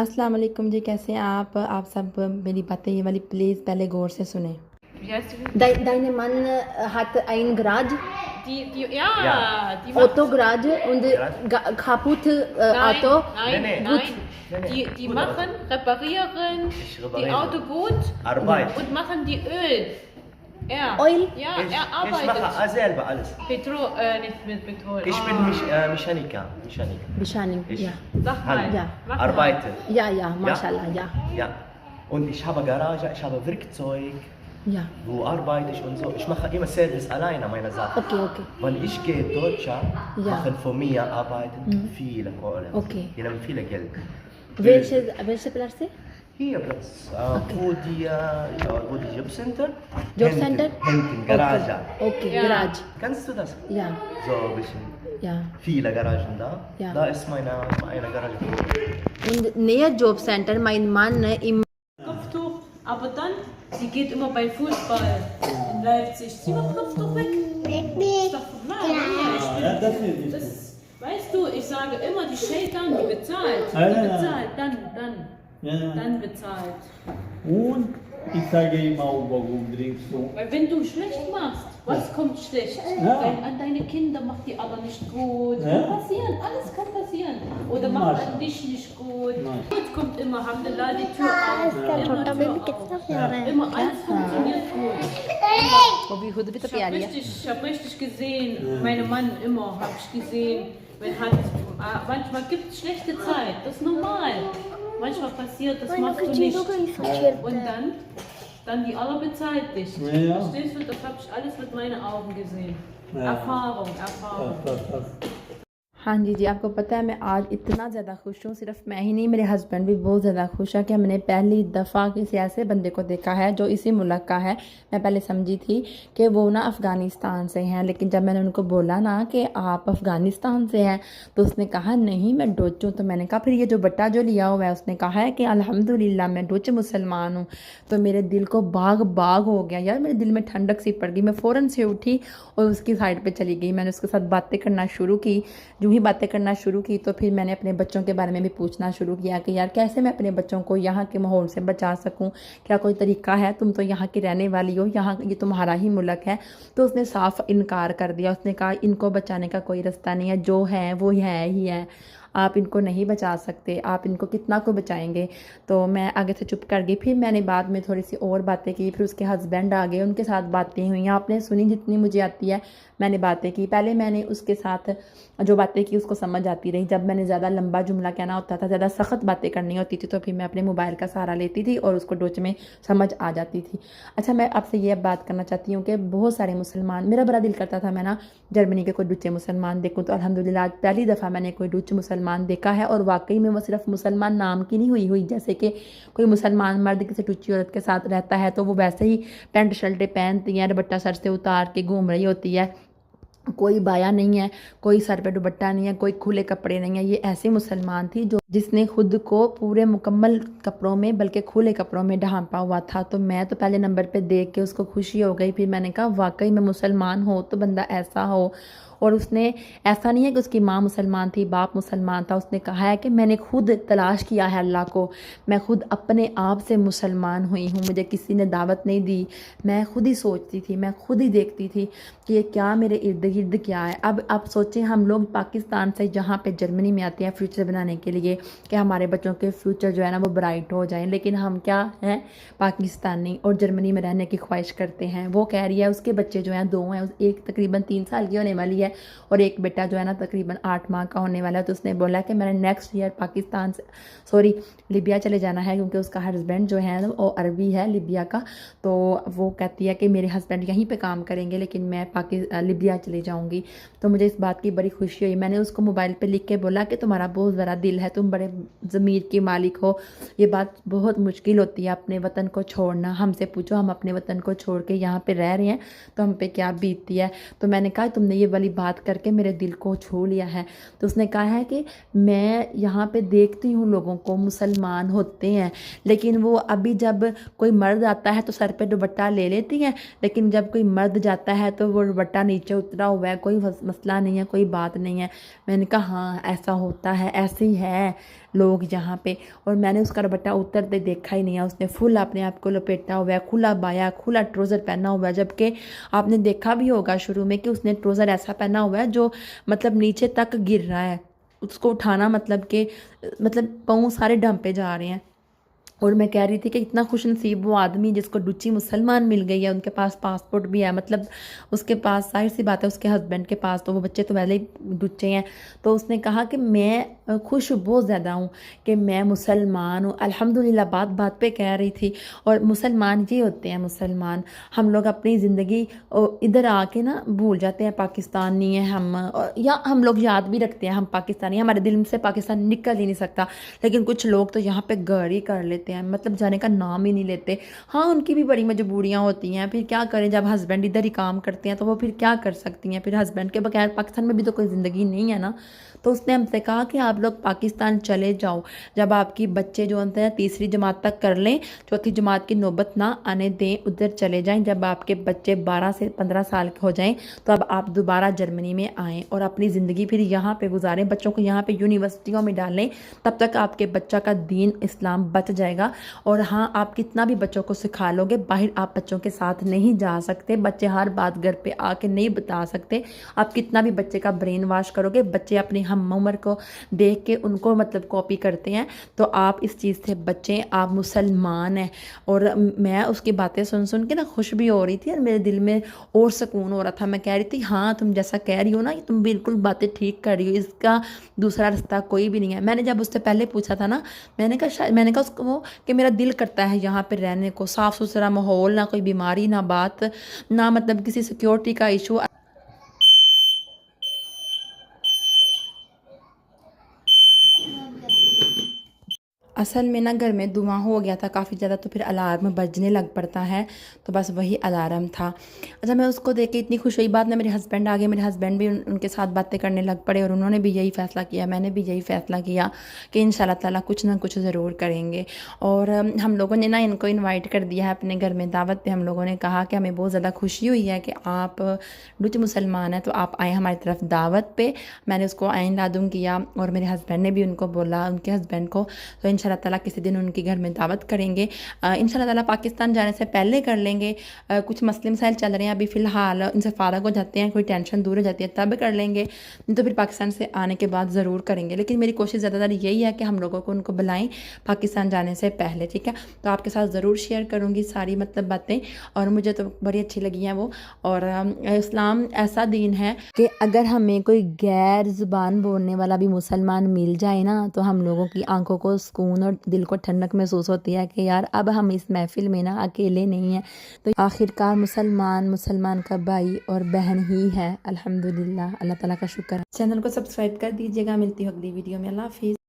अस्सलाम वालेकुम जी, कैसे हैं आप सब मेरी बातें ये वाली प्लीज़ पहले गौर से सुने। Wie heißt die? Deine Mann hat ein Garage, Ja, die macht. Autogarage und kaputt Nein, Auto. nein, Nee, nee. nein. Nee. Die Gut, machen, reparieren Ich die repariere. Auto gut Arbeit. und machen die Öl. Er. Oil? Ja, Ich, er ich arbeitet. mache selber alles. Nicht mit Petrol. Ich bin Ah. Mechaniker. Bescheinigung, Ich ja. Sag mal. Ja. Mach mal. arbeite. Ja, Mashallah, ja. Ja. Und ich habe Garage, ich habe Werkzeug, Ja. wo arbeite ich und so. Ich mache immer Service alleine meiner Sache. Okay. Wenn ich gehe Deutscher, Ja. machen von mir arbeiten viele Kohle. Okay. Die nehmen viele Geld. Welche Platz? Hier Platz, wo die Jobcenter? Jobcenter? Hinten, Garage. Okay, Ja. Garage. Kannst du das? Ja, So ein bisschen. ja. Viele Garagen da. Ja. Da ist meine Garage. Und näher Jobcenter, mein Mann im Kopftuch. Aber dann, sie geht immer bei Fußball in Leipzig. Zieh mal Kopftuch weg. Ist doch normal. Das, weißt du, ich sage immer, die Shaitan, die bezahlt. Die bezahlt, dann bezahlt. Und ich sage immer auch, warum trinkst du? Weil wenn du schlecht machst, was kommt schlecht? Ja. An deine Kinder macht die aber nicht gut. Ja. Kann passieren, alles kann passieren. Oder macht Mascha. an dich nicht gut. Mascha. Gut kommt immer, Alhamdulillah, die Tür auf. Immer Tür auf. Immer alles funktioniert gut. वो भी खुद भी तो प्यारी है। Ich hab richtig gesehen, meinen Mann immer, habe ich gesehen, manchmal gibt es schlechte Zeit, das ist normal. Manchmal passiert, das machst du nicht. Und dann die Allah bezahlt dich. Ja. Verstehst du, das habe ich alles mit meinen Augen gesehen. Ja. Erfahrung. हाँ जी, आपको पता है मैं आज इतना ज़्यादा खुश हूँ, सिर्फ मैं ही नहीं मेरे हस्बैंड भी बहुत ज़्यादा खुश है कि हमने पहली दफ़ा किसी ऐसे बंदे को देखा है जो इसी मुल्क का है। मैं पहले समझी थी कि वो ना अफ़गानिस्तान से हैं, लेकिन जब मैंने उनको बोला ना कि आप अफ़गानिस्तान से हैं तो उसने कहा नहीं मैं डोच हूँ। तो मैंने कहा फिर ये जो बट्टा जो लिया हुआ है, उसने कहा है कि अल्हम्दुलिल्लाह मैं डोच मुसलमान हूँ। तो मेरे दिल को बाग हो गया यार, मेरे दिल में ठंडक सी पड़ गई। मैं फ़ौरन से उठी और उसकी साइड पर चली गई। मैंने उसके साथ बातें करना शुरू की। यूँ ही बातें करना शुरू की तो फिर मैंने अपने बच्चों के बारे में भी पूछना शुरू किया कि यार कैसे मैं अपने बच्चों को यहाँ के माहौल से बचा सकूँ, क्या कोई तरीका है, तुम तो यहाँ की रहने वाली हो, यहाँ ये तुम्हारा ही मुल्क है। तो उसने साफ इनकार कर दिया। उसने कहा इनको बचाने का कोई रास्ता नहीं है, जो है वो है ही है, आप इनको नहीं बचा सकते, आप इनको कितना को बचाएंगे। तो मैं आगे से चुप कर गई। फिर मैंने बाद में थोड़ी सी और बातें की। फिर उसके हस्बैंड आ गए, उनके साथ बातें हुई। आपने सुनी जितनी मुझे आती है मैंने बातें की। पहले मैंने उसके साथ जो बातें की उसको समझ आती रही। जब मैंने ज़्यादा लंबा जुमला कहना होता था, ज़्यादा सख्त बातें करनी होती थी, तो फिर मैं अपने मोबाइल का सहारा लेती थी और उसको डोच में समझ आ जाती थी। अच्छा, मैं आपसे ये बात करना चाहती हूँ कि बहुत सारे मुसलमान, मेरा बड़ा दिल करता था मैं ना जर्मनी के कोई डुचे मुसलमान देखूँ। तो अल्हम्दुलिल्लाह आज पहली दफ़ा मैंने कोई डुच मुसलमान देखा है, और वाकई में वो सिर्फ मुसलमान नाम की नहीं हुई जैसे कि कोई मुसलमान मर्द किसी टुच्ची औरत के साथ रहता है तो वो वैसे ही पैंट शर्टें पहनती हैं, दुपट्टा सर से उतार के घूम रही होती है, कोई बाया नहीं है, कोई सर पे दुपट्टा नहीं है, कोई खुले कपड़े नहीं है। ये ऐसे मुसलमान थी जो जिसने खुद को पूरे मुकम्मल कपड़ों में बल्कि खुले कपड़ों में ढांपा हुआ था। तो मैं तो पहले नंबर पे देख के उसको खुशी हो गई। फिर मैंने कहा वाकई में मुसलमान हो तो बंदा ऐसा हो। और उसने ऐसा नहीं है कि उसकी माँ मुसलमान थी, बाप मुसलमान था। उसने कहा है कि मैंने खुद तलाश किया है अल्लाह को, मैं खुद अपने आप से मुसलमान हुई हूँ, मुझे किसी ने दावत नहीं दी, मैं खुद ही सोचती थी, मैं खुद ही देखती थी कि ये क्या मेरे इर्द गिर्द क्या है। अब आप सोचें हम लोग पाकिस्तान से जहाँ पे जर्मनी में आते हैं फ्यूचर बनाने के लिए कि हमारे बच्चों के फ्यूचर जो है ना वो ब्राइट हो जाएं, लेकिन हम क्या हैं पाकिस्तानी और जर्मनी में रहने की ख्वाहिश करते हैं। वो कह रही है उसके बच्चे जो हैं 2 हैं, एक तकरीबन 3 साल की होने वाली है और एक बेटा जो है ना तकरीबन 8 माह का होने वाला है। तो उसने बोला कि मैंने नेक्स्ट ईयर पाकिस्तान से लिबिया चले जाना है, क्योंकि उसका हस्बैंड जो है वो अरबी है लिबिया का। तो वो कहती है कि मेरे हस्बैंड यहीं पे काम करेंगे लेकिन मैं लिबिया चली जाऊंगी। तो मुझे इस बात की बड़ी खुशी हुई। मैंने उसको मोबाइल पे लिख के बोला कि तुम्हारा बहुत बड़ा दिल है, तुम बड़े ज़मीर के मालिक हो। ये बात बहुत मुश्किल होती है अपने वतन को छोड़ना। हमसे पूछो हम अपने वतन को छोड़ के यहाँ पे रह रहे हैं तो हम पे क्या बीतती है। तो मैंने कहा तुमने ये वाली बात करके मेरे दिल को छू लिया है। तो उसने कहा है कि मैं यहाँ पे देखती हूँ लोगों को मुसलमान होते हैं, लेकिन वो अभी जब कोई मर्द आता है तो सर पे दुपट्टा ले लेती हैं, लेकिन जब कोई मर्द जाता है तो वो दुपट्टा नीचे उतरा हुआ है, कोई मसला नहीं है, कोई बात नहीं है। मैंने कहा हाँ ऐसा होता है, ऐसे ही है। लोग यहाँ पे, और मैंने उसका दुपट्टा उतरते देखा ही नहीं है। उसने फुल अपने आप को लपेटा हुआ है, खुला बाया, खुला ट्राउज़र पहना हुआ है, जबकि आपने देखा भी होगा शुरू में कि उसने ट्राउज़र ऐसा पहना हुआ है जो मतलब नीचे तक गिर रहा है, उसको उठाना मतलब कि मतलब पाँव सारे ढंपे जा रहे हैं। और मैं कह रही थी कि इतना खुश नसीब वो आदमी जिसको डुच्ची मुसलमान मिल गई है, उनके पास पासपोर्ट भी है, मतलब उसके पास जाहिर सी बात है उसके हस्बैंड के पास तो वो बच्चे तो पहले ही डुच्चे हैं। तो उसने कहा कि मैं खुश बहुत ज़्यादा हूँ कि मैं मुसलमान हूँ, अल्हम्दुलिल्लाह। बात बात पे कह रही थी। और मुसलमान ये होते हैं मुसलमान, हम लोग अपनी ज़िंदगी इधर आके ना भूल जाते हैं पाकिस्तानी है हम, या हम लोग याद भी रखते हैं हम पाकिस्तानी, हमारे दिल से पाकिस्तान निकल ही नहीं सकता। लेकिन कुछ लोग तो यहाँ पे घर ही कर लेते हैं, मतलब जाने का नाम ही नहीं लेते। हाँ, उनकी भी बड़ी मजबूरियाँ होती हैं, फिर क्या करें, जब हस्बैंड इधर ही काम करते हैं तो वो फिर क्या कर सकती हैं, फिर हस्बैंड के बगैर पाकिस्तान में भी तो कोई ज़िंदगी नहीं है ना। तो उसने हमसे कहा कि आप लोग पाकिस्तान चले जाओ, जब आपकी बच्चे जो होते हैं तीसरी जमात तक कर लें, चौथी जमात की नौबत ना आने दें, उधर चले जाएं। जब आपके बच्चे 12 से 15 साल के हो जाएं तो अब आप दोबारा जर्मनी में आएँ और अपनी ज़िंदगी फिर यहाँ पे गुजारें, बच्चों को यहाँ पे यूनिवर्सिटियों में डालें, तब तक आपके बच्चा का दीन इस्लाम बच जाएगा। और हाँ, आप कितना भी बच्चों को सिखा लोगे, बाहर आप बच्चों के साथ नहीं जा सकते, बच्चे हर बात घर पे आके नहीं बता सकते। आप कितना भी बच्चे का ब्रेन वॉश करोगे, बच्चे अपनी हम उम्र को देख के उनको मतलब कॉपी करते हैं। तो आप इस चीज़ से बचें, आप मुसलमान हैं। और मैं उसकी बातें सुन सुन के ना खुश भी हो रही थी और मेरे दिल में और सुकून हो रहा था। मैं कह रही थी हाँ, तुम जैसा कह रही हो ना, तुम बिल्कुल बातें ठीक कर रही हो, इसका दूसरा रास्ता कोई भी नहीं है। मैंने जब उससे पहले पूछा था ना, मैंने कहा उसको कि मेरा दिल करता है यहाँ पे रहने को, साफ़ सुथरा माहौल, ना कोई बीमारी, ना बात, ना मतलब किसी सिक्योरिटी का इशू। असल में ना घर में धुआं हो गया था काफ़ी ज़्यादा, तो फिर अलार्म बजने लग पड़ता है, तो बस वही अलार्म था। अच्छा, मैं उसको देख के इतनी खुश हुई। बाद में मेरे हस्बैंड आ गए, मेरे हस्बैंड भी उनके साथ बातें करने लग पड़े और उन्होंने भी यही फ़ैसला किया, मैंने भी यही फ़ैसला किया कि इंशाल्लाह ताला कुछ ना कुछ ज़रूर करेंगे। और हम लोगों ने ना इनको इन्वाइट कर दिया है अपने घर में दावत पे। हम लोगों ने कहा कि हमें बहुत ज़्यादा खुशी हुई है कि आप डुच मुसलमान हैं, तो आप आए हमारी तरफ दावत पे। मैंने उसको आइन लादुम किया और मेरे हस्बैंड ने भी उनको बोला, उनके हस्बैंड को, तो इंशाल्लाह ताला किसी दिन उनके घर में दावत करेंगे। इंशाल्लाह ताला पाकिस्तान जाने से पहले कर लेंगे। कुछ मसले मसाइल चल रहे हैं अभी फ़िलहाल, उनसे फ़ारग हो जाते हैं, कोई टेंशन दूर हो जाती है तब कर लेंगे, नहीं तो फिर पाकिस्तान से आने के बाद ज़रूर करेंगे। लेकिन मेरी कोशिश ज़्यादातर यही है कि हम लोगों को उनको बुलाएं पाकिस्तान जाने से पहले, ठीक है। तो आपके साथ ज़रूर शेयर करूँगी सारी मतलब बातें, और मुझे तो बड़ी अच्छी लगी हैं वो। और इस्लाम ऐसा दीन है कि अगर हमें कोई गैर ज़ुबान बोलने वाला भी मुसलमान मिल जाए ना, तो हम लोगों की आंखों को सुकून और दिल को ठंडक महसूस होती है कि यार अब हम इस महफिल में ना अकेले नहीं हैं। तो आखिरकार मुसलमान का भाई और बहन ही है, अल्हम्दुलिल्लाह। अल्लाह ताला का शुक्र है। चैनल को सब्सक्राइब कर दीजिएगा। मिलती हूँ अगली वीडियो में। अल्लाह हाफिज़।